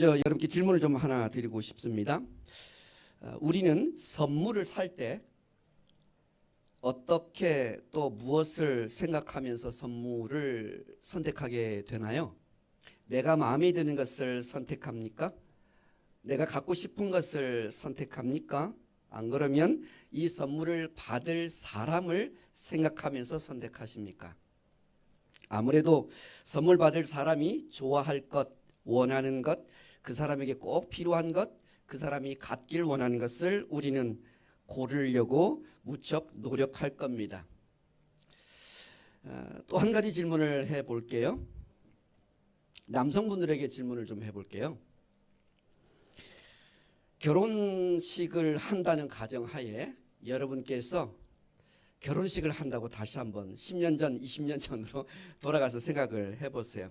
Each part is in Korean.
여러분께 질문을 좀 하나 드리고 싶습니다. 우리는 선물을 살 때 어떻게 또 무엇을 생각하면서 선물을 선택하게 되나요? 내가 마음에 드는 것을 선택합니까? 내가 갖고 싶은 것을 선택합니까? 안 그러면 이 선물을 받을 사람을 생각하면서 선택하십니까? 아무래도 선물 받을 사람이 좋아할 것, 원하는 것, 그 사람에게 꼭 필요한 것, 그 사람이 갖길 원하는 것을 우리는 고르려고 무척 노력할 겁니다. 또 한 가지 질문을 해볼게요. 남성분들에게 질문을 좀 해볼게요. 결혼식을 한다는 가정하에 여러분께서 결혼식을 한다고 다시 한번 10년 전, 20년 전으로 돌아가서 생각을 해보세요.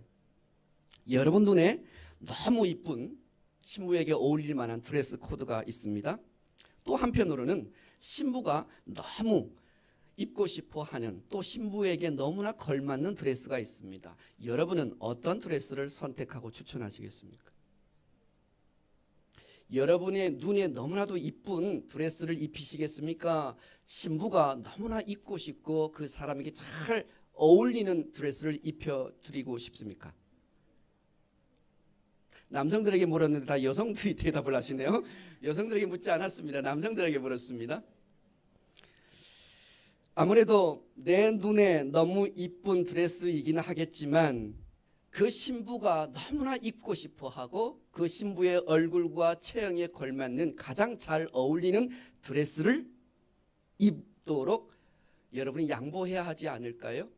여러분 눈에 너무 이쁜 신부에게 어울릴 만한 드레스 코드가 있습니다. 또 한편으로는 신부가 너무 입고 싶어 하는 또 신부에게 너무나 걸맞는 드레스가 있습니다. 여러분은 어떤 드레스를 선택하고 추천하시겠습니까? 여러분의 눈에 너무나도 이쁜 드레스를 입히시겠습니까? 신부가 너무나 입고 싶고 그 사람에게 잘 어울리는 드레스를 입혀드리고 싶습니까? 남성들에게 물었는데 다 여성들이 대답을 하시네요. 여성들에게 묻지 않았습니다. 남성들에게 물었습니다. 아무래도 내 눈에 너무 이쁜 드레스이기는 하겠지만 그 신부가 너무나 입고 싶어하고 그 신부의 얼굴과 체형에 걸맞는 가장 잘 어울리는 드레스를 입도록 여러분이 양보해야 하지 않을까요?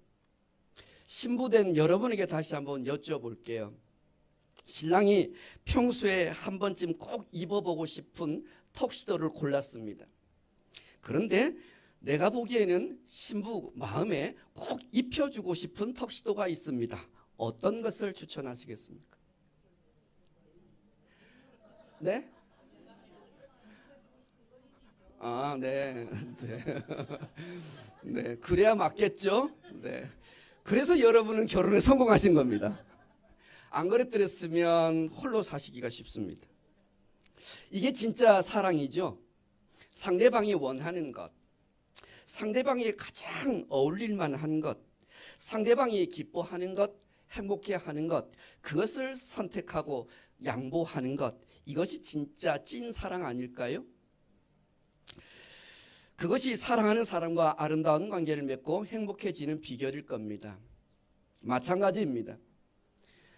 신부된 여러분에게 다시 한번 여쭤볼게요. 신랑이 평소에 한 번쯤 꼭 입어보고 싶은 턱시도를 골랐습니다. 그런데 내가 보기에는 신부 마음에 꼭 입혀주고 싶은 턱시도가 있습니다. 어떤 것을 추천하시겠습니까? 네? 아, 네. 네. 네. 그래야 맞겠죠? 네. 그래서 여러분은 결혼에 성공하신 겁니다. 안 그랬더랬으면 홀로 사시기가 쉽습니다. 이게 진짜 사랑이죠. 상대방이 원하는 것, 상대방이 가장 어울릴 만한 것, 상대방이 기뻐하는 것, 행복해하는 것, 그것을 선택하고 양보하는 것, 이것이 진짜 찐 사랑 아닐까요? 그것이 사랑하는 사람과 아름다운 관계를 맺고 행복해지는 비결일 겁니다. 마찬가지입니다.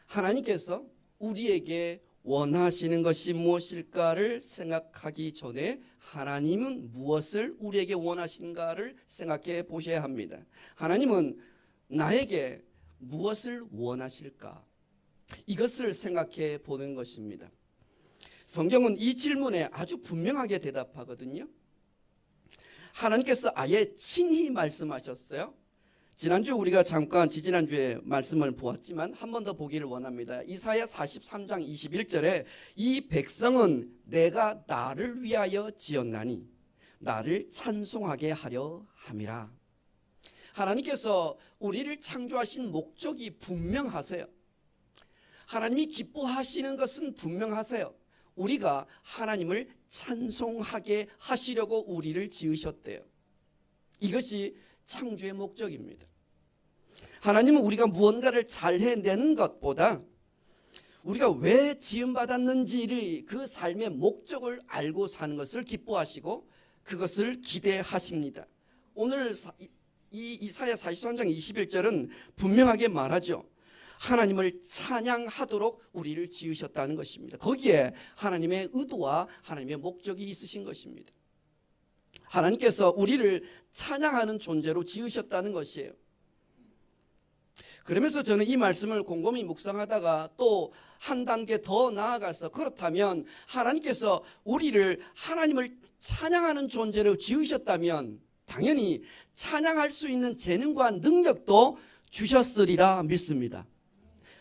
하나님께서 우리에게 원하시는 것이 무엇일까를 생각하기 전에 하나님은 무엇을 우리에게 원하신가를 생각해 보셔야 합니다. 하나님은 나에게 무엇을 원하실까? 이것을 생각해 보는 것입니다. 성경은 이 질문에 아주 분명하게 대답하거든요. 하나님께서 아예 친히 말씀하셨어요. 지난주 우리가 잠깐 지지난주에 말씀을 보았지만 한 번 더 보기를 원합니다. 이사야 43장 21절에 이 백성은 내가 나를 위하여 지었나니 나를 찬송하게 하려 함이라. 하나님께서 우리를 창조하신 목적이 분명하세요. 하나님이 기뻐하시는 것은 분명하세요. 우리가 하나님을 찬송하게 하시려고 우리를 지으셨대요. 이것이 창조의 목적입니다. 하나님은 우리가 무언가를 잘 해내는 것보다 우리가 왜 지음받았는지를 그 삶의 목적을 알고 사는 것을 기뻐하시고 그것을 기대하십니다. 오늘 이 이사야 43장 21절은 분명하게 말하죠. 하나님을 찬양하도록 우리를 지으셨다는 것입니다. 거기에 하나님의 의도와 하나님의 목적이 있으신 것입니다. 하나님께서 우리를 찬양하는 존재로 지으셨다는 것이에요. 그러면서 저는 이 말씀을 곰곰이 묵상하다가 또 한 단계 더 나아가서 그렇다면 하나님께서 우리를 하나님을 찬양하는 존재로 지으셨다면 당연히 찬양할 수 있는 재능과 능력도 주셨으리라 믿습니다.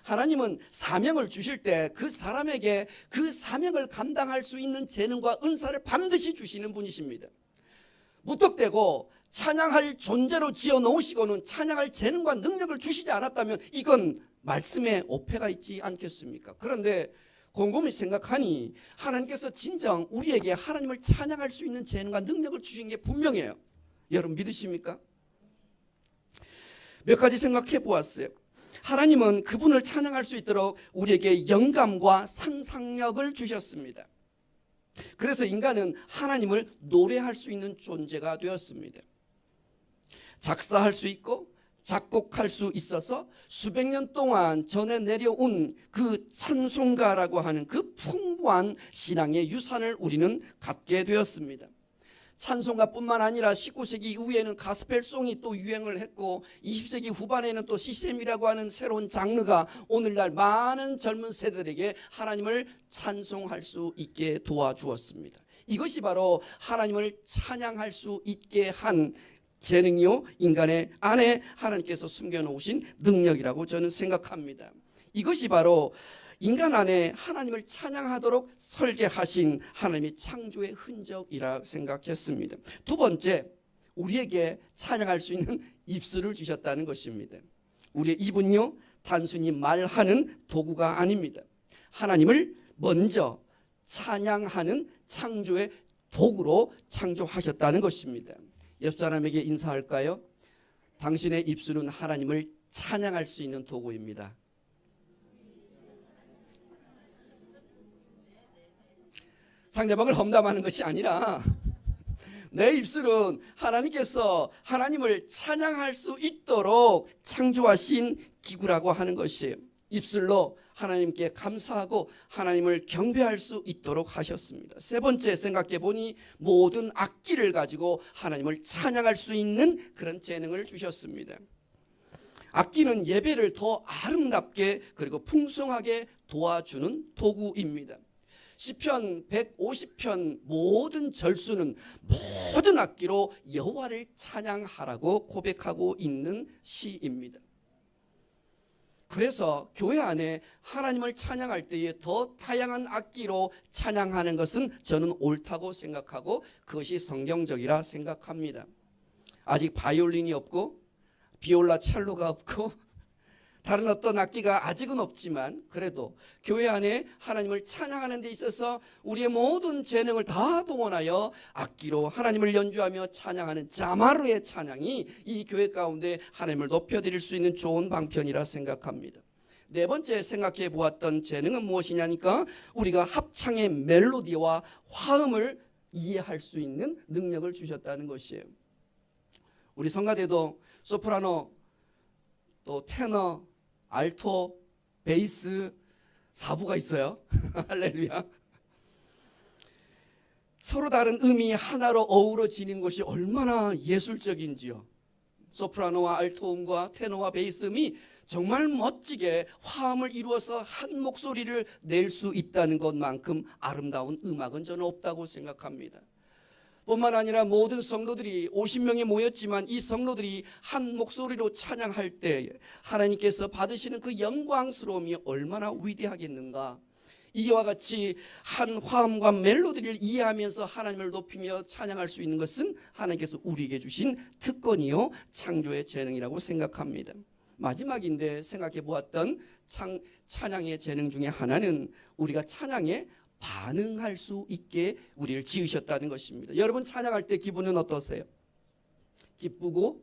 하나님은 사명을 주실 때 그 사람에게 그 사명을 감당할 수 있는 재능과 은사를 반드시 주시는 분이십니다. 무턱대고 찬양할 존재로 지어 놓으시고는 찬양할 재능과 능력을 주시지 않았다면 이건 말씀에 오해가 있지 않겠습니까? 그런데 곰곰이 생각하니 하나님께서 진정 우리에게 하나님을 찬양할 수 있는 재능과 능력을 주신 게 분명해요. 여러분 믿으십니까? 몇 가지 생각해 보았어요. 하나님은 그분을 찬양할 수 있도록 우리에게 영감과 상상력을 주셨습니다. 그래서 인간은 하나님을 노래할 수 있는 존재가 되었습니다. 작사할 수 있고 작곡할 수 있어서 수백 년 동안 전해 내려온 그 찬송가라고 하는 그 풍부한 신앙의 유산을 우리는 갖게 되었습니다. 찬송가뿐만 아니라 19세기 이후에는 가스펠송이 또 유행을 했고 20세기 후반에는 또 CCM이라고 하는 새로운 장르가 오늘날 많은 젊은 세대들에게 하나님을 찬송할 수 있게 도와주었습니다. 이것이 바로 하나님을 찬양할 수 있게 한 재능이요, 인간의 안에 하나님께서 숨겨놓으신 능력이라고 저는 생각합니다. 이것이 바로 인간 안에 하나님을 찬양하도록 설계하신 하나님의 창조의 흔적이라 생각했습니다. 두 번째, 우리에게 찬양할 수 있는 입술을 주셨다는 것입니다. 우리의 입은요, 단순히 말하는 도구가 아닙니다. 하나님을 먼저 찬양하는 창조의 도구로 창조하셨다는 것입니다. 옆 사람에게 인사할까요? 당신의 입술은 하나님을 찬양할 수 있는 도구입니다. 상대방을 험담하는 것이 아니라 내 입술은 하나님께서 하나님을 찬양할 수 있도록 창조하신 기구라고 하는 것이에요. 입술로 하나님께 감사하고 하나님을 경배할 수 있도록 하셨습니다. 세 번째 생각해 보니 모든 악기를 가지고 하나님을 찬양할 수 있는 그런 재능을 주셨습니다. 악기는 예배를 더 아름답게 그리고 풍성하게 도와주는 도구입니다. 시편 150편 모든 절수는 모든 악기로 여호와를 찬양하라고 고백하고 있는 시입니다. 그래서 교회 안에 하나님을 찬양할 때에 더 다양한 악기로 찬양하는 것은 저는 옳다고 생각하고 그것이 성경적이라 생각합니다. 아직 바이올린이 없고 비올라 첼로가 없고 다른 어떤 악기가 아직은 없지만 그래도 교회 안에 하나님을 찬양하는 데 있어서 우리의 모든 재능을 다 동원하여 악기로 하나님을 연주하며 찬양하는 자마르의 찬양이 이 교회 가운데 하나님을 높여드릴 수 있는 좋은 방편이라 생각합니다. 네 번째 생각해 보았던 재능은 무엇이냐니까 우리가 합창의 멜로디와 화음을 이해할 수 있는 능력을 주셨다는 것이에요. 우리 성가대도 소프라노 또 테너 알토, 베이스, 사부가 있어요. 할렐루야. 서로 다른 음이 하나로 어우러지는 것이 얼마나 예술적인지요. 소프라노와 알토음과 테너와 베이스음이 정말 멋지게 화음을 이루어서 한 목소리를 낼 수 있다는 것만큼 아름다운 음악은 저는 없다고 생각합니다. 뿐만 아니라 모든 성도들이 50명이 모였지만 이 성도들이 한 목소리로 찬양할 때 하나님께서 받으시는 그 영광스러움이 얼마나 위대하겠는가. 이와 같이 한 화음과 멜로디를 이해하면서 하나님을 높이며 찬양할 수 있는 것은 하나님께서 우리에게 주신 특권이요 창조의 재능이라고 생각합니다. 마지막인데 생각해 보았던 찬양의 재능 중에 하나는 우리가 찬양에 반응할 수 있게 우리를 지으셨다는 것입니다. 여러분 찬양할 때 기분은 어떠세요? 기쁘고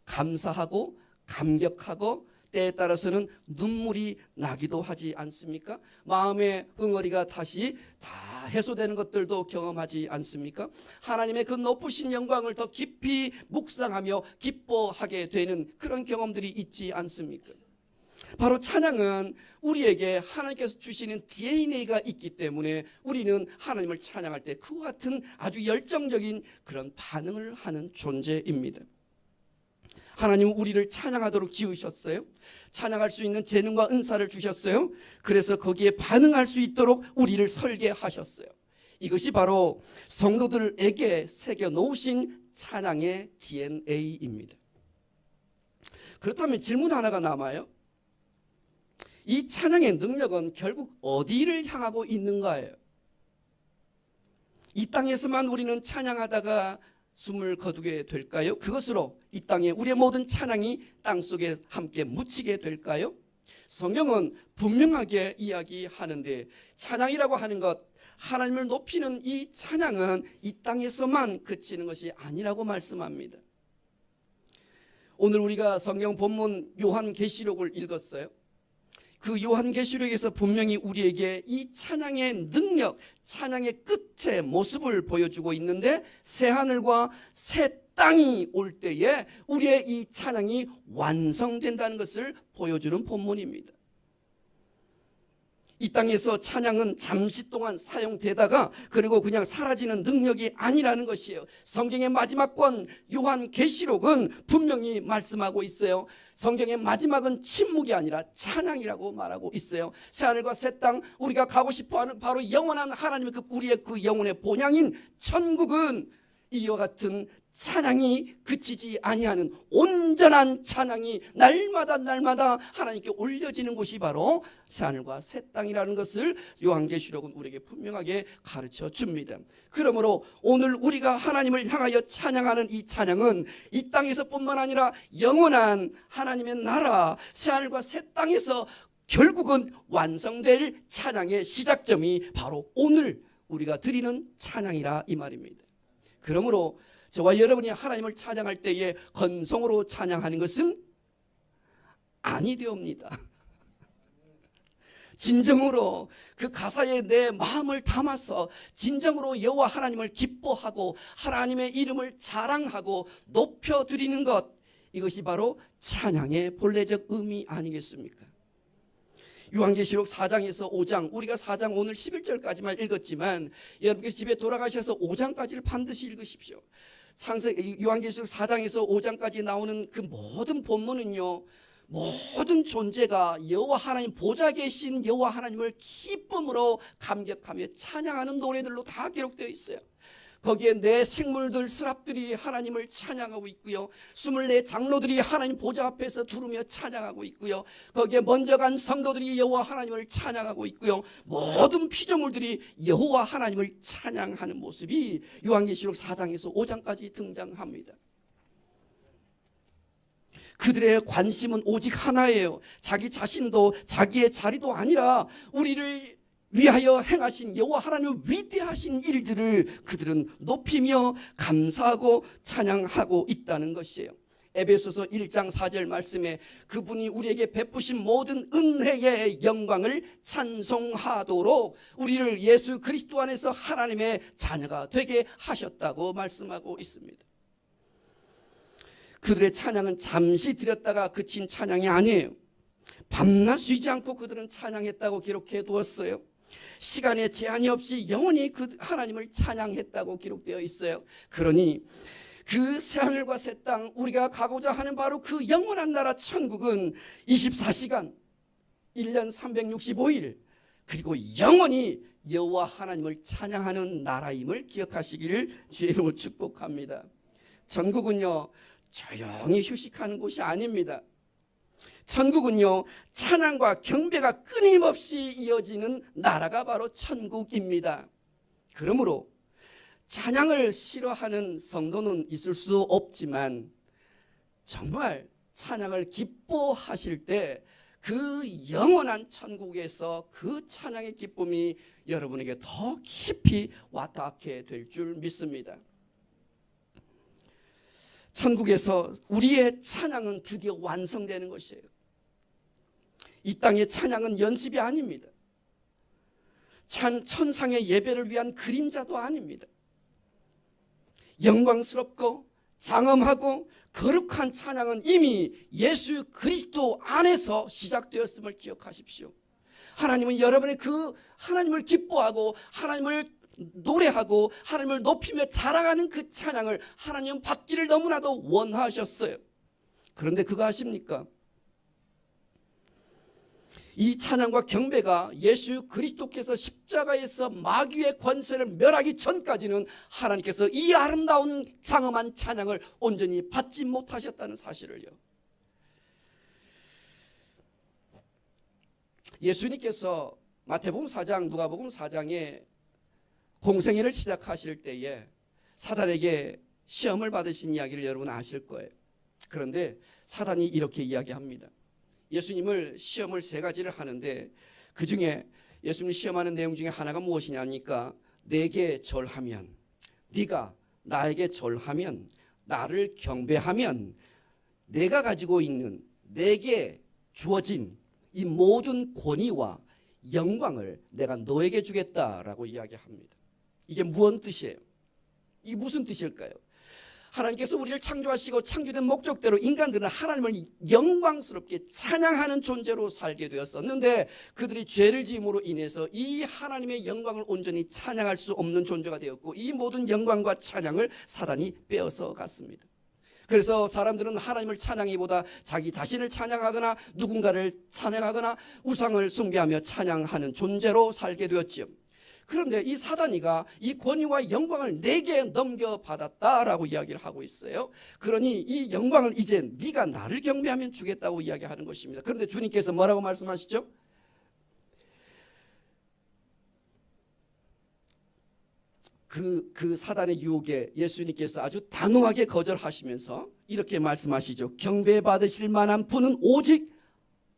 감사하고 감격하고 때에 따라서는 눈물이 나기도 하지 않습니까? 마음의 응어리가 다시 다 해소되는 것들도 경험하지 않습니까? 하나님의 그 높으신 영광을 더 깊이 묵상하며 기뻐하게 되는 그런 경험들이 있지 않습니까? 바로 찬양은 우리에게 하나님께서 주시는 DNA가 있기 때문에 우리는 하나님을 찬양할 때 그와 같은 아주 열정적인 그런 반응을 하는 존재입니다. 하나님은 우리를 찬양하도록 지으셨어요. 찬양할 수 있는 재능과 은사를 주셨어요. 그래서 거기에 반응할 수 있도록 우리를 설계하셨어요. 이것이 바로 성도들에게 새겨 놓으신 찬양의 DNA입니다. 그렇다면 질문 하나가 남아요. 이 찬양의 능력은 결국 어디를 향하고 있는가예요? 이 땅에서만 우리는 찬양하다가 숨을 거두게 될까요? 그것으로 이 땅에 우리의 모든 찬양이 땅속에 함께 묻히게 될까요? 성경은 분명하게 이야기하는데 찬양이라고 하는 것, 하나님을 높이는 이 찬양은 이 땅에서만 그치는 것이 아니라고 말씀합니다. 오늘 우리가 성경 본문 요한계시록을 읽었어요. 그 요한계시록에서 분명히 우리에게 이 찬양의 능력, 찬양의 끝의 모습을 보여주고 있는데 새하늘과 새 땅이 올 때에 우리의 이 찬양이 완성된다는 것을 보여주는 본문입니다. 이 땅에서 찬양은 잠시 동안 사용되다가 그리고 그냥 사라지는 능력이 아니라는 것이에요. 성경의 마지막 권 요한계시록은 분명히 말씀하고 있어요. 성경의 마지막은 침묵이 아니라 찬양이라고 말하고 있어요. 새하늘과 새 땅, 우리가 가고 싶어하는 바로 영원한 하나님의 우리의 그 영혼의 본향인 천국은 이와 같은 찬양이 그치지 아니하는 온전한 찬양이 날마다 하나님께 올려지는 곳이 바로 새하늘과 새 땅이라는 것을 요한계시록은 우리에게 분명하게 가르쳐 줍니다. 그러므로 오늘 우리가 하나님을 향하여 찬양하는 이 찬양은 이 땅에서뿐만 아니라 영원한 하나님의 나라 새하늘과 새 땅에서 결국은 완성될 찬양의 시작점이 바로 오늘 우리가 드리는 찬양이라 이 말입니다. 그러므로 저와 여러분이 하나님을 찬양할 때에 건성으로 찬양하는 것은 아니되옵니다. 진정으로 그 가사에 내 마음을 담아서 진정으로 여호와 하나님을 기뻐하고 하나님의 이름을 자랑하고 높여드리는 것, 이것이 바로 찬양의 본래적 의미 아니겠습니까? 요한계시록 4장에서 5장, 우리가 4장 오늘 11절까지만 읽었지만 여러분께서 집에 돌아가셔서 5장까지를 반드시 읽으십시오. 요한계시록 4장에서 5장까지 나오는 그 모든 본문은요, 모든 존재가 여호와 하나님 보좌 계신 여호와 하나님을 기쁨으로 감격하며 찬양하는 노래들로 다 기록되어 있어요. 거기에 내 생물들 스랍들이 하나님을 찬양하고 있고요, 24 장로들이 하나님 보좌 앞에서 두르며 찬양하고 있고요, 거기에 먼저 간 성도들이 여호와 하나님을 찬양하고 있고요, 모든 피조물들이 여호와 하나님을 찬양하는 모습이 요한계시록 4장에서 5장까지 등장합니다. 그들의 관심은 오직 하나예요. 자기 자신도 자기의 자리도 아니라 우리를 위하여 행하신 여호와 하나님의 위대하신 일들을 그들은 높이며 감사하고 찬양하고 있다는 것이에요. 에베소서 1장 4절 말씀에 그분이 우리에게 베푸신 모든 은혜의 영광을 찬송하도록 우리를 예수 그리스도 안에서 하나님의 자녀가 되게 하셨다고 말씀하고 있습니다. 그들의 찬양은 잠시 드렸다가 그친 찬양이 아니에요. 밤낮 쉬지 않고 그들은 찬양했다고 기록해 두었어요. 시간에 제한이 없이 영원히 그 하나님을 찬양했다고 기록되어 있어요. 그러니 그 새하늘과 새 땅, 우리가 가고자 하는 바로 그 영원한 나라 천국은 24시간 1년 365일 그리고 영원히 여호와 하나님을 찬양하는 나라임을 기억하시기를 주의 이름으로 축복합니다. 천국은요, 조용히 휴식하는 곳이 아닙니다. 천국은요, 찬양과 경배가 끊임없이 이어지는 나라가 바로 천국입니다. 그러므로 찬양을 싫어하는 성도는 있을 수 없지만 정말 찬양을 기뻐하실 때 그 영원한 천국에서 그 찬양의 기쁨이 여러분에게 더 깊이 와닿게 될 줄 믿습니다. 천국에서 우리의 찬양은 드디어 완성되는 것이에요. 이 땅의 찬양은 연습이 아닙니다. 천상의 예배를 위한 그림자도 아닙니다. 영광스럽고 장엄하고 거룩한 찬양은 이미 예수 그리스도 안에서 시작되었음을 기억하십시오. 하나님은 여러분의 그 하나님을 기뻐하고 하나님을 노래하고 하나님을 높이며 자랑하는 그 찬양을 하나님은 받기를 너무나도 원하셨어요. 그런데 그거 아십니까? 이 찬양과 경배가 예수 그리스도께서 십자가에서 마귀의 권세를 멸하기 전까지는 하나님께서 이 아름다운 장엄한 찬양을 온전히 받지 못하셨다는 사실을요. 예수님께서 마태복음 4장, 누가복음 4장에 공생애를 시작하실 때에 사단에게 시험을 받으신 이야기를 여러분 아실 거예요. 그런데 사단이 이렇게 이야기합니다. 예수님을 시험을 세 가지를 하는데 그 중에 예수님 시험하는 내용 중에 하나가 무엇이냐니까 내게 절하면, 네가 나에게 절하면, 나를 경배하면 내가 가지고 있는 내게 주어진 이 모든 권위와 영광을 내가 너에게 주겠다라고 이야기합니다. 이게 무슨 뜻이에요? 이게 무슨 뜻일까요? 하나님께서 우리를 창조하시고 창조된 목적대로 인간들은 하나님을 영광스럽게 찬양하는 존재로 살게 되었었는데 그들이 죄를 지음으로 인해서 이 하나님의 영광을 온전히 찬양할 수 없는 존재가 되었고 이 모든 영광과 찬양을 사단이 빼앗아 갔습니다. 그래서 사람들은 하나님을 찬양하기보다 자기 자신을 찬양하거나 누군가를 찬양하거나 우상을 숭배하며 찬양하는 존재로 살게 되었지요. 그런데 이 사단이가 이 권위와 영광을 내게 넘겨받았다라고 이야기를 하고 있어요. 그러니 이 영광을 이제 네가 나를 경배하면 주겠다고 이야기하는 것입니다. 그런데 주님께서 뭐라고 말씀하시죠? 그 사단의 유혹에 예수님께서 아주 단호하게 거절하시면서 이렇게 말씀하시죠. 경배받으실 만한 분은 오직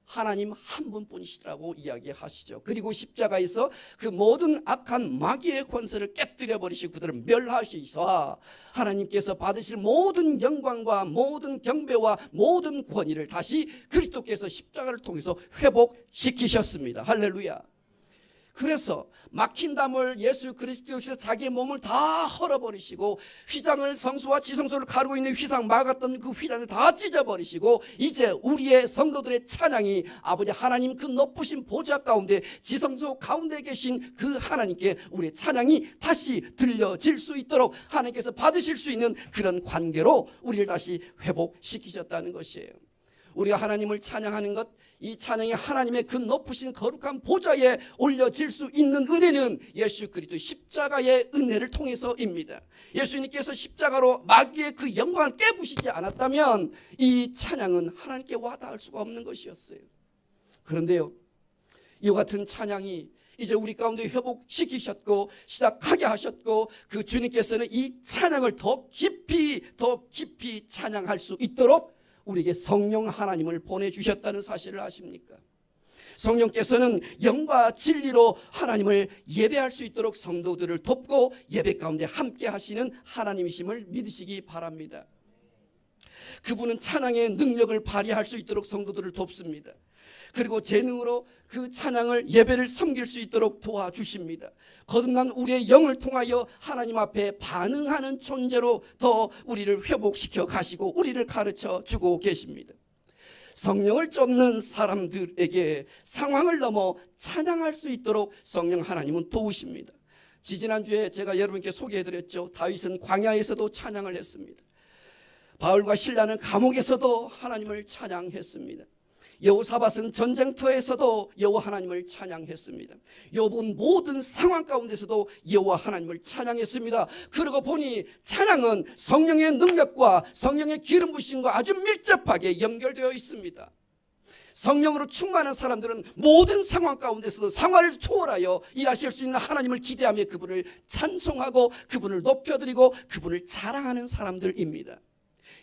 하나님 한 분뿐이시라고 이야기하시죠. 그리고 십자가에서 그 모든 악한 마귀의 권세를 깨뜨려 버리시고 그들을 멸하시사 하나님께서 받으실 모든 영광과 모든 경배와 모든 권위를 다시 그리스도께서 십자가를 통해서 회복시키셨습니다. 할렐루야. 그래서 막힌 담을 예수 그리스도께서 자기의 몸을 다 헐어버리시고 휘장을 성소와 지성소를 가르고 있는 휘장 막았던 그 휘장을 다 찢어버리시고 이제 우리의 성도들의 찬양이 아버지 하나님 그 높으신 보좌 가운데 지성소 가운데 계신 그 하나님께 우리의 찬양이 다시 들려질 수 있도록 하나님께서 받으실 수 있는 그런 관계로 우리를 다시 회복시키셨다는 것이에요. 우리가 하나님을 찬양하는 것, 이 찬양이 하나님의 그 높으신 거룩한 보좌에 올려질 수 있는 은혜는 예수 그리스도 십자가의 은혜를 통해서입니다. 예수님께서 십자가로 마귀의 그 영광을 깨부시지 않았다면 이 찬양은 하나님께 와닿을 수가 없는 것이었어요. 그런데요, 이와 같은 찬양이 이제 우리 가운데 회복시키셨고 시작하게 하셨고 그 주님께서는 이 찬양을 더 깊이 찬양할 수 있도록 우리에게 성령 하나님을 보내주셨다는 사실을 아십니까? 성령께서는 영과 진리로 하나님을 예배할 수 있도록 성도들을 돕고 예배 가운데 함께 하시는 하나님이심을 믿으시기 바랍니다. 그분은 찬양의 능력을 발휘할 수 있도록 성도들을 돕습니다. 그리고 재능으로 그 찬양을 예배를 섬길 수 있도록 도와주십니다. 거듭난 우리의 영을 통하여 하나님 앞에 반응하는 존재로 더 우리를 회복시켜 가시고 우리를 가르쳐 주고 계십니다. 성령을 쫓는 사람들에게 상황을 넘어 찬양할 수 있도록 성령 하나님은 도우십니다. 지지난주에 제가 여러분께 소개해드렸죠. 다윗은 광야에서도 찬양을 했습니다. 바울과 실라는 감옥에서도 하나님을 찬양했습니다. 여호사밧은 전쟁터에서도 여호와 하나님을 찬양했습니다. 욥은 모든 상황 가운데서도 여호와 하나님을 찬양했습니다. 그러고 보니 찬양은 성령의 능력과 성령의 기름 부심과 아주 밀접하게 연결되어 있습니다. 성령으로 충만한 사람들은 모든 상황 가운데서도 상황을 초월하여 일하실 수 있는 하나님을 기대하며 그분을 찬송하고 그분을 높여드리고 그분을 자랑하는 사람들입니다.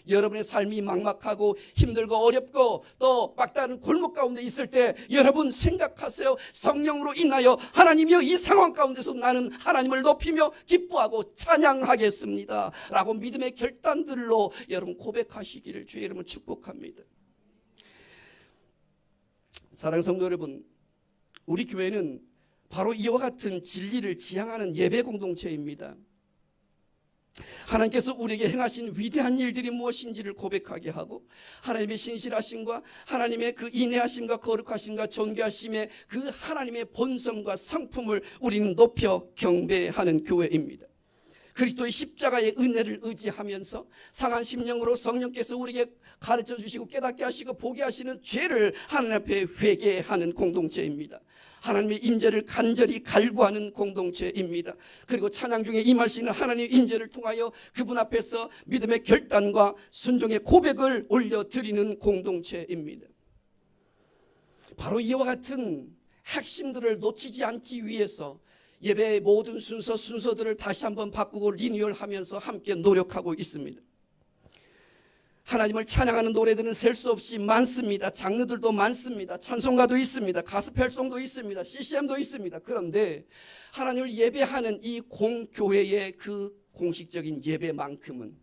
여러분의 삶이 막막하고 힘들고 어렵고 또 막다른 골목 가운데 있을 때 여러분 생각하세요. 성령으로 인하여 하나님이여 이 상황 가운데서 나는 하나님을 높이며 기뻐하고 찬양하겠습니다 라고 믿음의 결단들로 여러분 고백하시기를 주의 이름으로 축복합니다. 사랑하는 성도 여러분, 우리 교회는 바로 이와 같은 진리를 지향하는 예배 공동체입니다. 하나님께서 우리에게 행하신 위대한 일들이 무엇인지를 고백하게 하고 하나님의 신실하심과 하나님의 그 인내하심과 거룩하심과 존귀하심의 그 하나님의 본성과 성품을 우리는 높여 경배하는 교회입니다. 그리스도의 십자가의 은혜를 의지하면서 상한 심령으로 성령께서 우리에게 가르쳐 주시고 깨닫게 하시고 보게 하시는 죄를 하나님 앞에 회개하는 공동체입니다. 하나님의 인재를 간절히 갈구하는 공동체입니다. 그리고 찬양 중에 임하시는 하나님의 인재를 통하여 그분 앞에서 믿음의 결단과 순종의 고백을 올려드리는 공동체입니다. 바로 이와 같은 핵심들을 놓치지 않기 위해서 예배의 모든 순서들을 다시 한번 바꾸고 리뉴얼하면서 함께 노력하고 있습니다. 하나님을 찬양하는 노래들은 셀 수 없이 많습니다. 장르들도 많습니다. 찬송가도 있습니다. 가스펠송도 있습니다. CCM도 있습니다. 그런데 하나님을 예배하는 이 공교회의 그 공식적인 예배만큼은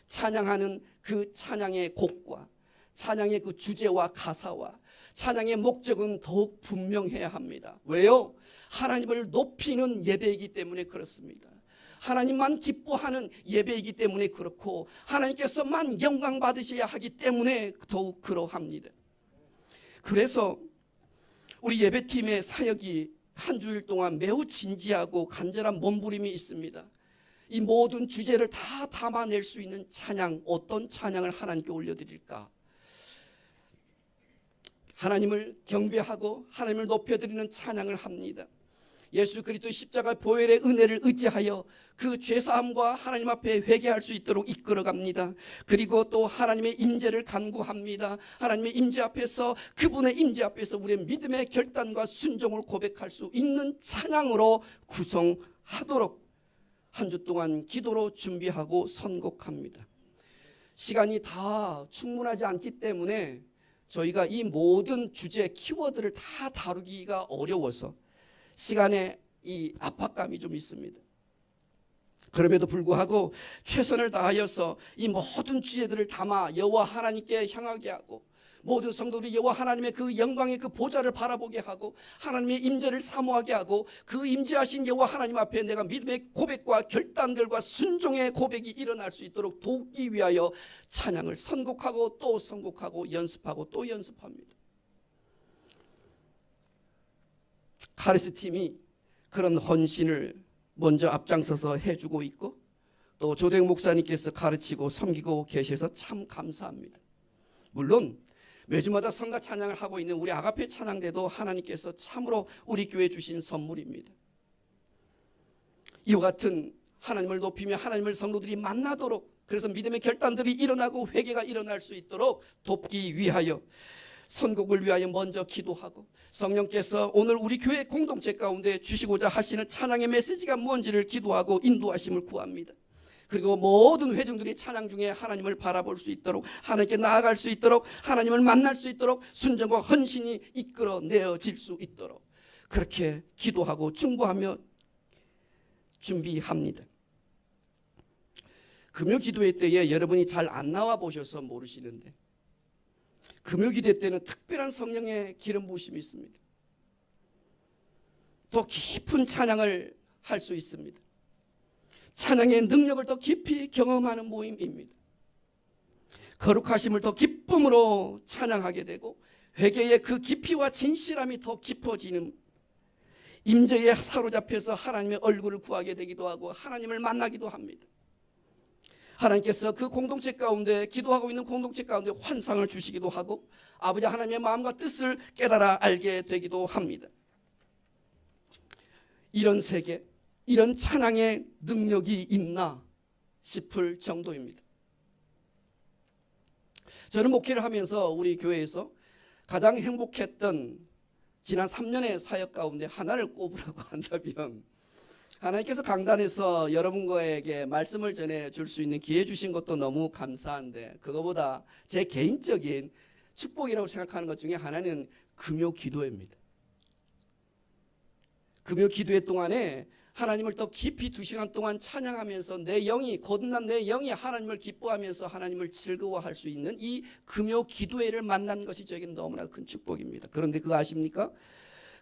찬양하는 그 찬양의 곡과 찬양의 그 주제와 가사와 찬양의 목적은 더욱 분명해야 합니다. 왜요? 하나님을 높이는 예배이기 때문에 그렇습니다. 하나님만 기뻐하는 예배이기 때문에 그렇고 하나님께서만 영광 받으셔야 하기 때문에 더욱 그러합니다. 그래서 우리 예배팀의 사역이 한 주일 동안 매우 진지하고 간절한 몸부림이 있습니다. 이 모든 주제를 다 담아낼 수 있는 찬양, 어떤 찬양을 하나님께 올려드릴까? 하나님을 경배하고 하나님을 높여드리는 찬양을 합니다. 예수 그리스도의 십자가 보혈의 은혜를 의지하여 그 죄사함과 하나님 앞에 회개할 수 있도록 이끌어갑니다. 그리고 또 하나님의 임재를 간구합니다. 하나님의 임재 앞에서, 그분의 임재 앞에서 우리의 믿음의 결단과 순종을 고백할 수 있는 찬양으로 구성하도록 한 주 동안 기도로 준비하고 선곡합니다. 시간이 다 충분하지 않기 때문에 저희가 이 모든 주제 키워드를 다 다루기가 어려워서 시간에 이 압박감이 좀 있습니다. 그럼에도 불구하고 최선을 다하여서 이 모든 주제들을 담아 여호와 하나님께 향하게 하고 모든 성도들이 여호와 하나님의 그 영광의 그 보좌를 바라보게 하고 하나님의 임재를 사모하게 하고 그 임재하신 여호와 하나님 앞에 내가 믿음의 고백과 결단들과 순종의 고백이 일어날 수 있도록 돕기 위하여 찬양을 선곡하고 또 선곡하고 연습하고 또 연습합니다. 카리스 팀이 그런 헌신을 먼저 앞장서서 해주고 있고 또 조대영 목사님께서 가르치고 섬기고 계셔서 참 감사합니다. 물론 매주마다 성가 찬양을 하고 있는 우리 아가페 찬양대도 하나님께서 참으로 우리 교회에 주신 선물입니다. 이와 같은 하나님을 높이며 하나님을 성도들이 만나도록, 그래서 믿음의 결단들이 일어나고 회개가 일어날 수 있도록 돕기 위하여 선곡을 위하여 먼저 기도하고 성령께서 오늘 우리 교회 공동체 가운데 주시고자 하시는 찬양의 메시지가 뭔지를 기도하고 인도하심을 구합니다. 그리고 모든 회중들이 찬양 중에 하나님을 바라볼 수 있도록, 하나님께 나아갈 수 있도록, 하나님을 만날 수 있도록 순종과 헌신이 이끌어내어질 수 있도록 그렇게 기도하고 중보하며 준비합니다. 금요 기도회 때에 여러분이 잘 안 나와 보셔서 모르시는데 금요 기도회 때는 특별한 성령의 기름 부으심이 있습니다. 더 깊은 찬양을 할 수 있습니다. 찬양의 능력을 더 깊이 경험하는 모임입니다. 거룩하심을 더 기쁨으로 찬양하게 되고 회개의 그 깊이와 진실함이 더 깊어지는, 임재에 사로잡혀서 하나님의 얼굴을 구하게 되기도 하고 하나님을 만나기도 합니다. 하나님께서 그 공동체 가운데, 기도하고 있는 공동체 가운데 환상을 주시기도 하고 아버지 하나님의 마음과 뜻을 깨달아 알게 되기도 합니다. 이런 세계, 이런 찬양의 능력이 있나 싶을 정도입니다. 저는 목회를 하면서 우리 교회에서 가장 행복했던 지난 3년의 사역 가운데 하나를 꼽으라고 한다면, 하나님께서 강단에서 여러분에게 말씀을 전해줄 수 있는 기회 주신 것도 너무 감사한데, 그거보다 제 개인적인 축복이라고 생각하는 것 중에 하나는 금요 기도회입니다. 금요 기도회 동안에 하나님을 더 깊이 2시간 동안 찬양하면서 내 영이, 거듭난 내 영이 하나님을 기뻐하면서 하나님을 즐거워할 수 있는 이 금요 기도회를 만난 것이 저에게는 너무나 큰 축복입니다. 그런데 그거 아십니까?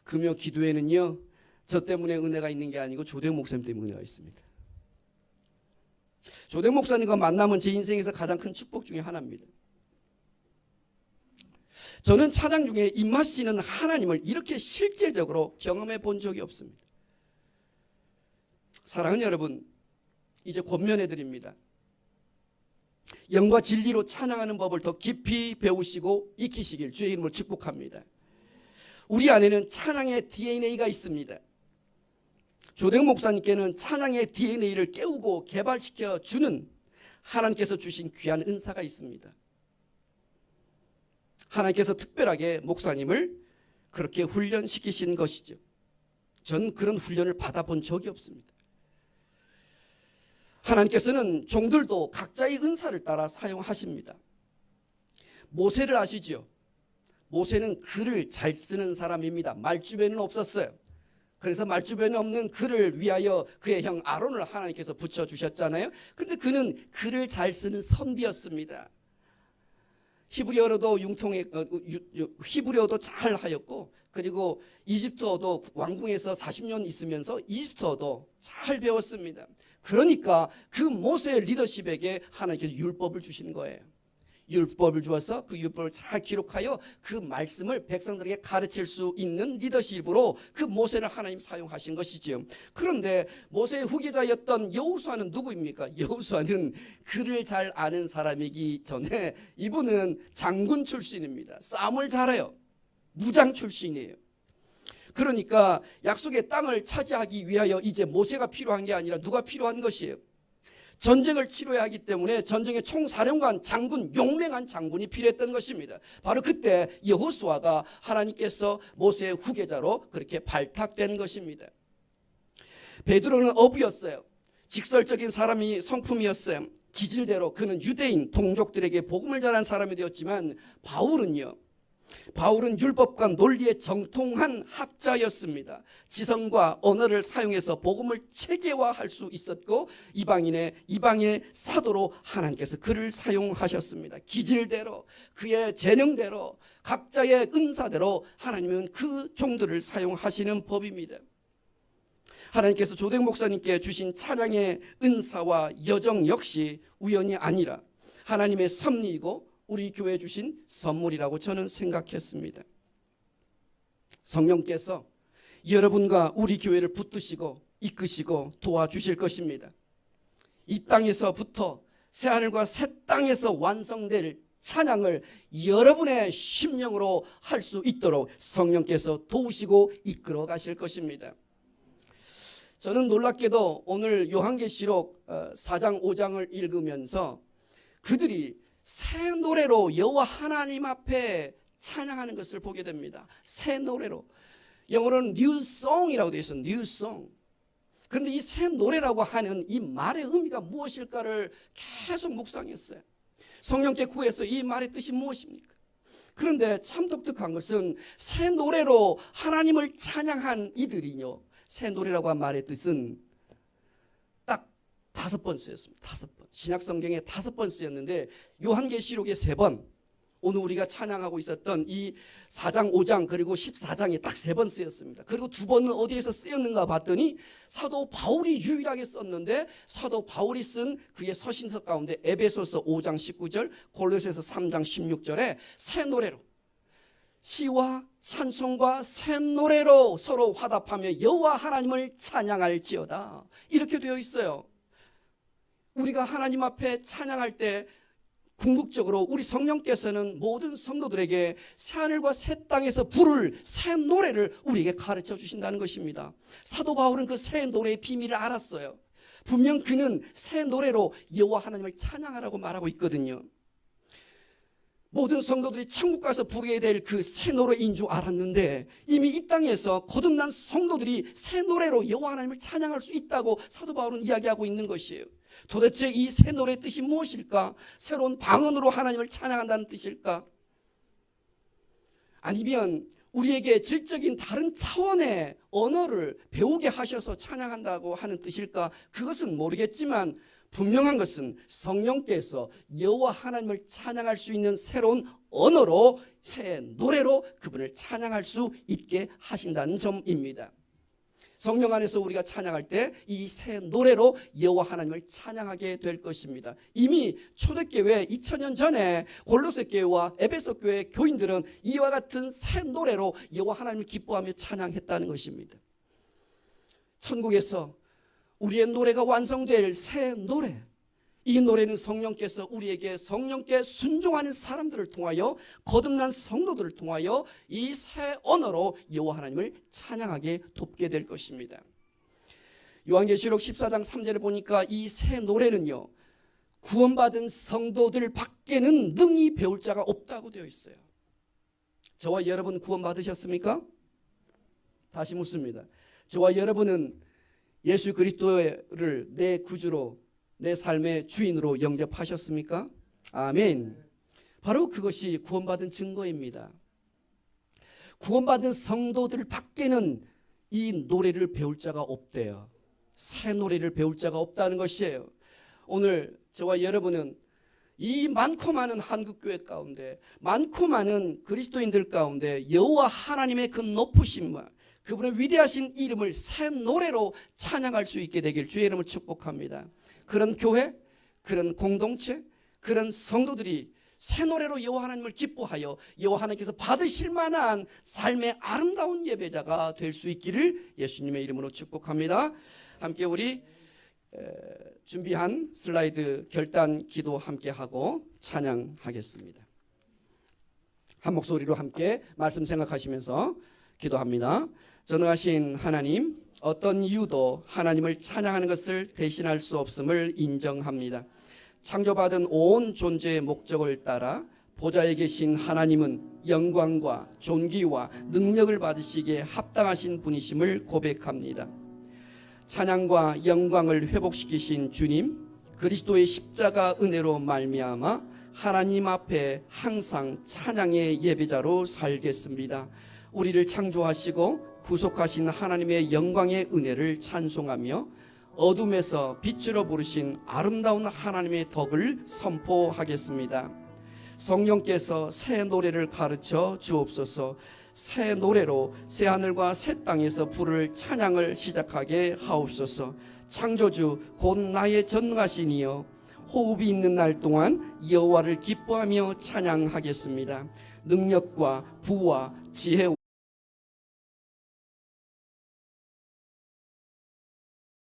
금요 기도회는요, 저 때문에 은혜가 있는 게 아니고 조대영 목사님 때문에 은혜가 있습니다. 조대영 목사님과 만남은 제 인생에서 가장 큰 축복 중에 하나입니다. 저는 찬양 중에 임하시는 하나님을 이렇게 실제적으로 경험해 본 적이 없습니다. 사랑하는 여러분, 이제 권면해 드립니다. 영과 진리로 찬양하는 법을 더 깊이 배우시고 익히시길 주의 이름으로 축복합니다. 우리 안에는 찬양의 DNA가 있습니다. 조대영 목사님께는 찬양의 DNA를 깨우고 개발시켜 주는 하나님께서 주신 귀한 은사가 있습니다. 하나님께서 특별하게 목사님을 그렇게 훈련시키신 것이죠. 전 그런 훈련을 받아본 적이 없습니다. 하나님께서는 종들도 각자의 은사를 따라 사용하십니다. 모세를 아시죠? 모세는 글을 잘 쓰는 사람입니다. 말주변은 없었어요. 그래서 말주변이 없는 그를 위하여 그의 형 아론을 하나님께서 붙여주셨잖아요. 근데 그는 글을 잘 쓰는 선비였습니다. 히브리어로도 히브리어도 잘 하였고, 그리고 이집트어도 왕궁에서 40년 있으면서 이집트어도 잘 배웠습니다. 그러니까 그 모세의 리더십에게 하나님께서 율법을 주신 거예요. 율법을 주어서 그 율법을 잘 기록하여 그 말씀을 백성들에게 가르칠 수 있는 리더십으로 그 모세를 하나님 사용하신 것이지요. 그런데 모세의 후계자였던 여호수아는 누구입니까? 여호수아는 글을 잘 아는 사람이기 전에 이분은 장군 출신입니다. 싸움을 잘해요. 무장 출신이에요. 그러니까 약속의 땅을 차지하기 위하여 이제 모세가 필요한 게 아니라 누가 필요한 것이에요? 전쟁을 치러야 하기 때문에 전쟁의 총사령관, 장군, 용맹한 장군이 필요했던 것입니다. 바로 그때 여호수아가 하나님께서 모세의 후계자로 그렇게 발탁된 것입니다. 베드로는 어부였어요. 직설적인 사람이 성품이었어요. 기질대로 그는 유대인 동족들에게 복음을 전한 사람이 되었지만 바울은 율법과 논리에 정통한 학자였습니다. 지성과 언어를 사용해서 복음을 체계화할 수 있었고 이방의 사도로 하나님께서 그를 사용하셨습니다. 기질대로 그의 재능대로 각자의 은사대로 하나님은 그 종들을 사용하시는 법입니다. 하나님께서 조택 목사님께 주신 찬양의 은사와 여정 역시 우연이 아니라 하나님의 섭리이고 우리 교회에 주신 선물이라고 저는 생각했습니다. 성령께서 여러분과 우리 교회를 붙드시고 이끄시고 도와주실 것입니다. 이 땅에서부터 새하늘과 새 땅에서 완성될 찬양을 여러분의 심령으로 할 수 있도록 성령께서 도우시고 이끌어 가실 것입니다. 저는 놀랍게도 오늘 요한계시록 4장 5장을 읽으면서 그들이 새 노래로 여호와 하나님 앞에 찬양하는 것을 보게 됩니다. 새 노래로. 영어로는 new song이라고 되어 있어요. new song. 그런데 이 새 노래라고 하는 이 말의 의미가 무엇일까를 계속 묵상했어요. 성령께 구해서 이 말의 뜻이 무엇입니까? 그런데 참 독특한 것은 새 노래로 하나님을 찬양한 이들이요, 새 노래라고 한 말의 뜻은 딱 5번 쓰였습니다. 5번. 신약 성경에 5번 쓰였는데 요한계시록에 3번, 오늘 우리가 찬양하고 있었던 이 4장 5장 그리고 14장에 딱 3번 쓰였습니다. 그리고 2번은 어디에서 쓰였는가 봤더니 사도 바울이 유일하게 썼는데 사도 바울이 쓴 그의 서신서 가운데 에베소서 5장 19절, 골로새서 3장 16절에 새 노래로, 시와 찬송과 새 노래로 서로 화답하며 여호와 하나님을 찬양할지어다, 이렇게 되어 있어요. 우리가 하나님 앞에 찬양할 때 궁극적으로 우리 성령께서는 모든 성도들에게 새하늘과 새 땅에서 부를 새 노래를 우리에게 가르쳐 주신다는 것입니다. 사도 바울은 그 새 노래의 비밀을 알았어요. 분명 그는 새 노래로 여호와 하나님을 찬양하라고 말하고 있거든요. 모든 성도들이 천국 가서 부르게 될 그 새 노래인 줄 알았는데 이미 이 땅에서 거듭난 성도들이 새 노래로 여호와 하나님을 찬양할 수 있다고 사도 바울은 이야기하고 있는 것이에요. 도대체 이 새 노래의 뜻이 무엇일까? 새로운 방언으로 하나님을 찬양한다는 뜻일까? 아니면 우리에게 질적인 다른 차원의 언어를 배우게 하셔서 찬양한다고 하는 뜻일까? 그것은 모르겠지만 분명한 것은 성령께서 여호와 하나님을 찬양할 수 있는 새로운 언어로, 새 노래로 그분을 찬양할 수 있게 하신다는 점입니다. 성령 안에서 우리가 찬양할 때 이 새 노래로 여호와 하나님을 찬양하게 될 것입니다. 이미 초대교회 2000년 전에 골로새 교회와 에베소 교회 교인들은 이와 같은 새 노래로 여호와 하나님을 기뻐하며 찬양했다는 것입니다. 천국에서 우리의 노래가 완성될 새 노래, 이 노래는 성령께서 우리에게 성령께 순종하는 사람들을 통하여, 거듭난 성도들을 통하여 이 새 언어로 여호와 하나님을 찬양하게 돕게 될 것입니다. 요한계시록 14장 3절에 보니까 이 새 노래는요, 구원받은 성도들 밖에는 능히 배울 자가 없다고 되어 있어요. 저와 여러분 구원받으셨습니까? 다시 묻습니다. 저와 여러분은 예수 그리스도를 내 구주로, 내 삶의 주인으로 영접하셨습니까? 아멘. 바로 그것이 구원받은 증거입니다. 구원받은 성도들 밖에는 이 노래를 배울 자가 없대요. 새 노래를 배울 자가 없다는 것이에요. 오늘 저와 여러분은 이 많고 많은 한국교회 가운데, 많고 많은 그리스도인들 가운데 여호와 하나님의 그 높으심과 그분의 위대하신 이름을 새 노래로 찬양할 수 있게 되길 주의 이름을 축복합니다. 그런 교회, 그런 공동체, 그런 성도들이 새 노래로 여호와 하나님을 기뻐하여 여호와 하나님께서 받으실 만한 삶의 아름다운 예배자가 될 수 있기를 예수님의 이름으로 축복합니다. 함께 우리 준비한 슬라이드 결단 기도 함께 하고 찬양하겠습니다. 한 목소리로 함께 말씀 생각하시면서 기도합니다. 전능하신 하나님, 어떤 이유도 하나님을 찬양하는 것을 대신할 수 없음을 인정합니다. 창조받은 온 존재의 목적을 따라 보좌에 계신 하나님은 영광과 존귀와 능력을 받으시기에 합당하신 분이심을 고백합니다. 찬양과 영광을 회복시키신 주님, 그리스도의 십자가 은혜로 말미암아 하나님 앞에 항상 찬양의 예배자로 살겠습니다. 우리를 창조하시고 구속하신 하나님의 영광의 은혜를 찬송하며 어둠에서 빛으로 부르신 아름다운 하나님의 덕을 선포하겠습니다. 성령께서 새 노래를 가르쳐 주옵소서. 새 노래로 새 하늘과 새 땅에서 부를 찬양을 시작하게 하옵소서. 창조주 곧 나의 전능하신 이여, 호흡이 있는 날 동안 여호와를 기뻐하며 찬양하겠습니다. 능력과 부와 지혜와